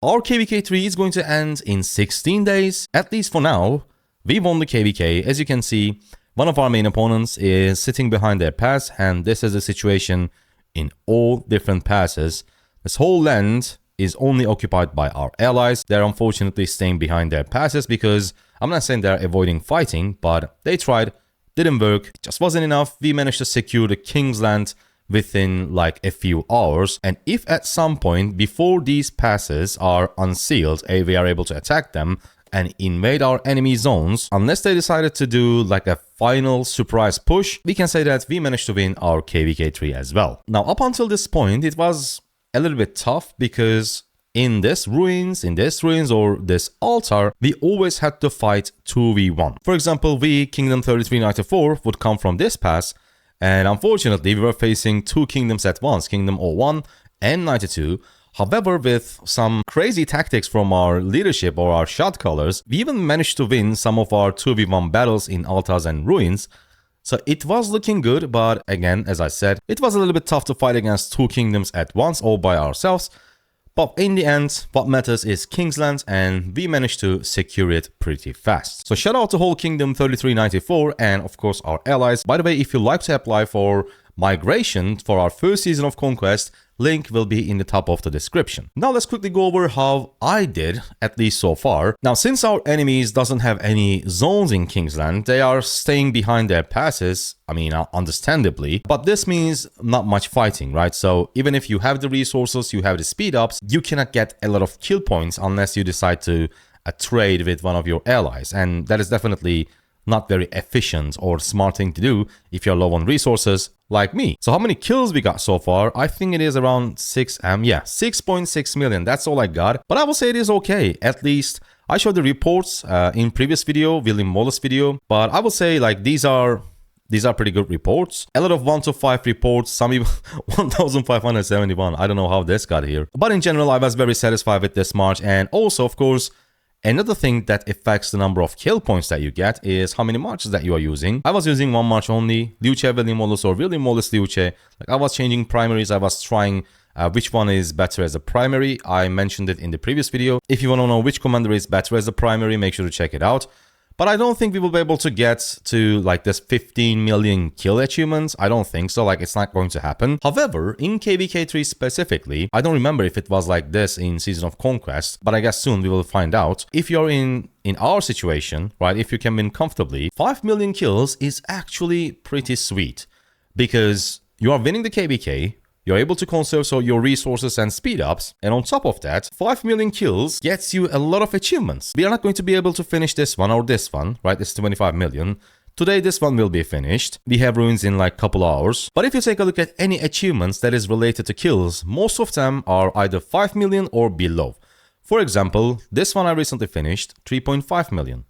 Our KvK 3 is going to end in 16 days, at least for now. We won the KvK. As you can see, one of our main opponents is sitting behind their pass, and this is the situation in all different passes. This whole land is only occupied by our allies. They're unfortunately staying behind their passes because I'm not saying they're avoiding fighting, but they tried, didn't work, just wasn't enough. We managed to secure the Kingsland within like a few hours, and if at some point before these passes are unsealed, we are able to attack them and invade our enemy zones, unless they decided to do like a final surprise push, we can say that we managed to win our KvK 3 as well. Now up until this point it was a little bit tough because in this ruins or this altar, we always had to fight 2v1. For example, we, Kingdom 3394, would come from this pass, and unfortunately we were facing two kingdoms at once, Kingdom 01 and 92. However, with some crazy tactics from our leadership or our shot callers, we even managed to win some of our 2v1 battles in altars and ruins. So it was looking good, but again, as I said, it was a little bit tough to fight against two kingdoms at once all by ourselves. But in the end, what matters is Kingsland, and we managed to secure it pretty fast. So shout out to whole Kingdom 3394 and of course our allies. By the way, if you like to apply for migration for our first season of Conquest, link will be in the top of the description. Now let's quickly go over how I did, at least so far. Now since our enemies doesn't have any zones in Kingsland, they are staying behind their passes, I mean understandably, but this means not much fighting, right? So even if you have the resources, you have the speed ups, you cannot get a lot of kill points unless you decide to trade with one of your allies, and that is definitely not very efficient or smart thing to do if you're low on resources like me. So how many kills we got so far? I think it is around 6.6 million. That's all I got, but I will say it is okay. At least I showed the reports in previous video, William Wallace video, but I will say like these are pretty good reports. A lot of 1 to 5 reports, some even 1571. I don't know how this got here, but in general I was very satisfied with this march. And also of course, another thing that affects the number of kill points that you get is how many marches that you are using. I was using one march only, Liuce William Wallace or William Wallace Liuce. Like I was changing primaries, I was trying which one is better as a primary. I mentioned it in the previous video. If you want to know which commander is better as a primary, make sure to check it out. But I don't think we will be able to get to like this 15 million kill achievements. I don't think so, like it's not going to happen. However, in KvK 3 specifically, I don't remember if it was like this in Season of Conquest, but I guess soon we will find out. If you're in our situation, right, if you can win comfortably, 5 million kills is actually pretty sweet because you are winning the KvK, you're able to conserve your resources and speed ups, and on top of that, 5 million kills gets you a lot of achievements. We are not going to be able to finish this one or this one, right? It's 25 million. Today this one will be finished. We have ruins in like couple hours. But if you take a look at any achievements that is related to kills, most of them are either 5 million or below. For example, this one I recently finished, 3.5 million.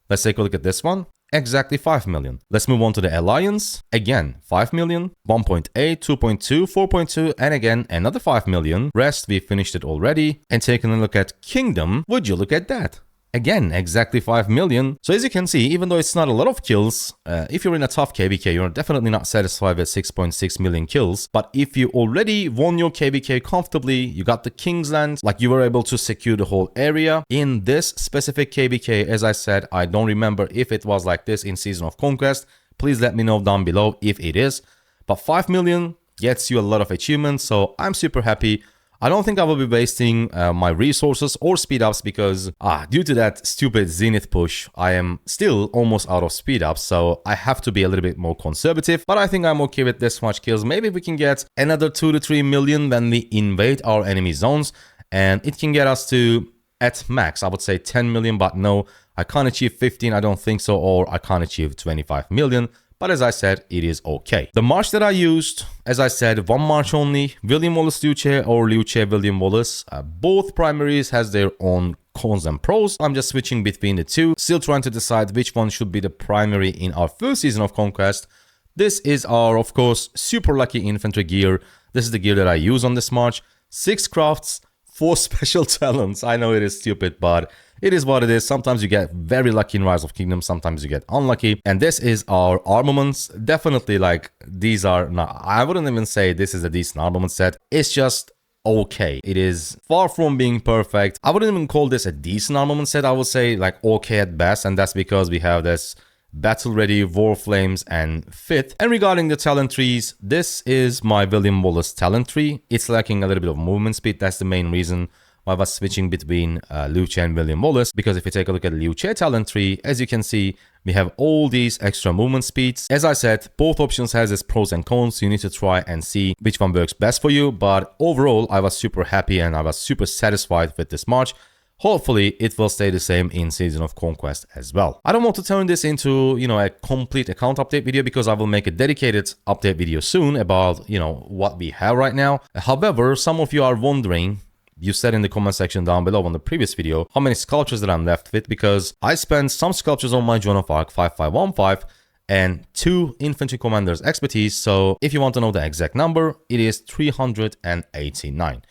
Let's take a look at this one. Exactly 5 million. Let's move on to the Alliance. Again, 5 million, 1.8, 2.2, 4.2, and again, another 5 million. Rest, we finished it already. And taking a look at Kingdom, would you look at that? Again, exactly 5 million. So as you can see, even though it's not a lot of kills, if you're in a tough KvK, you're definitely not satisfied with 6.6 million kills. But if you already won your KvK comfortably, you got the Kingsland, like you were able to secure the whole area. In this specific KvK, as I said, I don't remember if it was like this in Season of Conquest. Please let me know down below if it is. But 5 million gets you a lot of achievements, so I'm super happy. I don't think I will be wasting my resources or speed ups because due to that stupid Zenith push, I am still almost out of speed ups, so I have to be a little bit more conservative. But I think I'm okay with this much kills. Maybe we can get another 2 to 3 million when we invade our enemy zones, and it can get us to, at max, I would say 10 million, but no, I can't achieve 15, I don't think so, or I can't achieve 25 million. But as I said, it is okay. The march that I used, as I said, one march only, William Wallace Liuce or Liuce William Wallace. Both primaries has their own cons and pros. I'm just switching between the two, still trying to decide which one should be the primary in our first season of Conquest. This is our, of course, super lucky infantry gear. This is the gear that I use on this march. 6 crafts, 4 special talents. I know it is stupid, but it is what it is. Sometimes you get very lucky in Rise of Kingdoms, sometimes you get unlucky. And this is our armaments. Definitely, like, these are not, I wouldn't even say this is a decent armament set. It's just okay. It is far from being perfect. I wouldn't even call this a decent armament set. I would say like okay at best, and that's because we have this Battle Ready, War Flames, and Fifth. And regarding the talent trees, this is my William Wallace talent tree. It's lacking a little bit of movement speed. That's the main reason why I was switching between Liu Che and William Wallace. Because if you take a look at Liu Che talent tree, as you can see, we have all these extra movement speeds. As I said, both options has its pros and cons. You need to try and see which one works best for you. But overall, I was super happy and I was super satisfied with this march. Hopefully, it will stay the same in Season of Conquest as well. I don't want to turn this into, a complete account update video because I will make a dedicated update video soon about, what we have right now. However, some of you are wondering, you said in the comment section down below on the previous video, how many sculptures that I'm left with, because I spent some sculptures on my Joan of Arc 5515 and 2 infantry commanders expertise. So if you want to know the exact number, it is 389.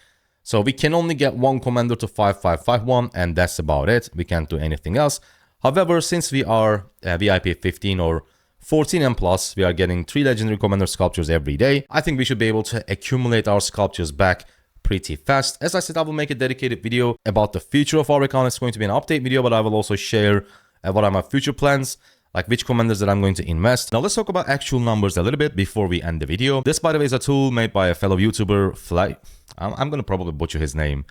So we can only get 1 commander to 5551 and that's about it. We can't do anything else. However, since we are VIP 15 or 14 and plus, we are getting 3 legendary commander sculptures every day. I think we should be able to accumulate our sculptures back pretty fast. As I said, I will make a dedicated video about the future of our account. It's going to be an update video, but I will also share what are my future plans, like which commanders that I'm going to invest. Now let's talk about actual numbers a little bit before we end the video. This, by the way, is a tool made by a fellow YouTuber, I'm going to probably butcher his name,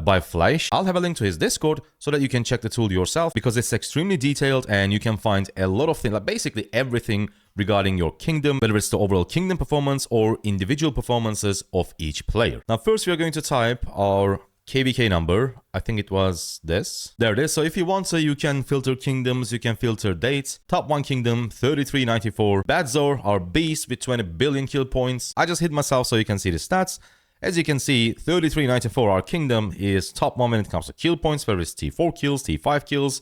by Fleisch. I'll have a link to his Discord so that you can check the tool yourself because it's extremely detailed and you can find a lot of things, like basically everything regarding your kingdom, whether it's the overall kingdom performance or individual performances of each player. Now first we are going to type our KvK number. I think it was this. There it is. So if you want to, you can filter kingdoms, you can filter dates. Top 1 kingdom, 3394. Badzor, our beast with 20 billion kill points. I just hit myself so you can see the stats. As you can see, 3394, our kingdom, is top 1 when it comes to kill points, whether it's T4 kills, T5 kills,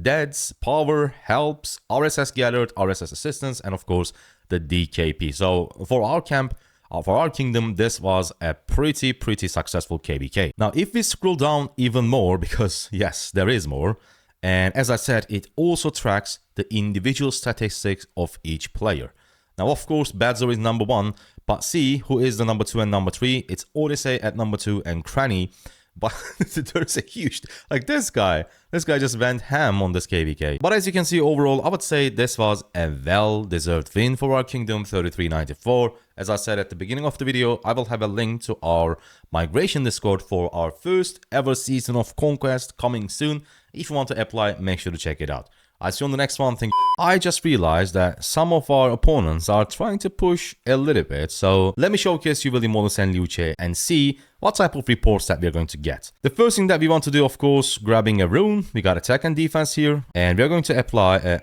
deads, power, helps, RSS gathered, RSS assistance, and of course, the DKP. So for our camp, for our kingdom, this was a pretty successful KvK. Now, if we scroll down even more, because yes, there is more, and as I said, it also tracks the individual statistics of each player. Now, of course, Badzor is number 1, but see who is the number 2 and number 3. It's Odyssey at number 2 and Cranny. But there's a huge, like this guy just went ham on this KvK. But as you can see, overall, I would say this was a well-deserved win for our kingdom, 3394. As I said at the beginning of the video, I will have a link to our migration Discord for our first ever Season of Conquest coming soon. If you want to apply, make sure to check it out. I'll see you on the next one. I just realized that some of our opponents are trying to push a little bit. So let me showcase you William Wallace and Liu Che and see what type of reports that we're going to get. The first thing that we want to do, of course, grabbing a rune. We got attack and defense here. And we're going to apply a...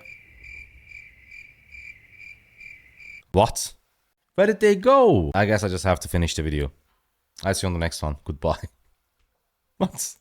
What? Where did they go? I guess I just have to finish the video. I'll see you on the next one. Goodbye. What?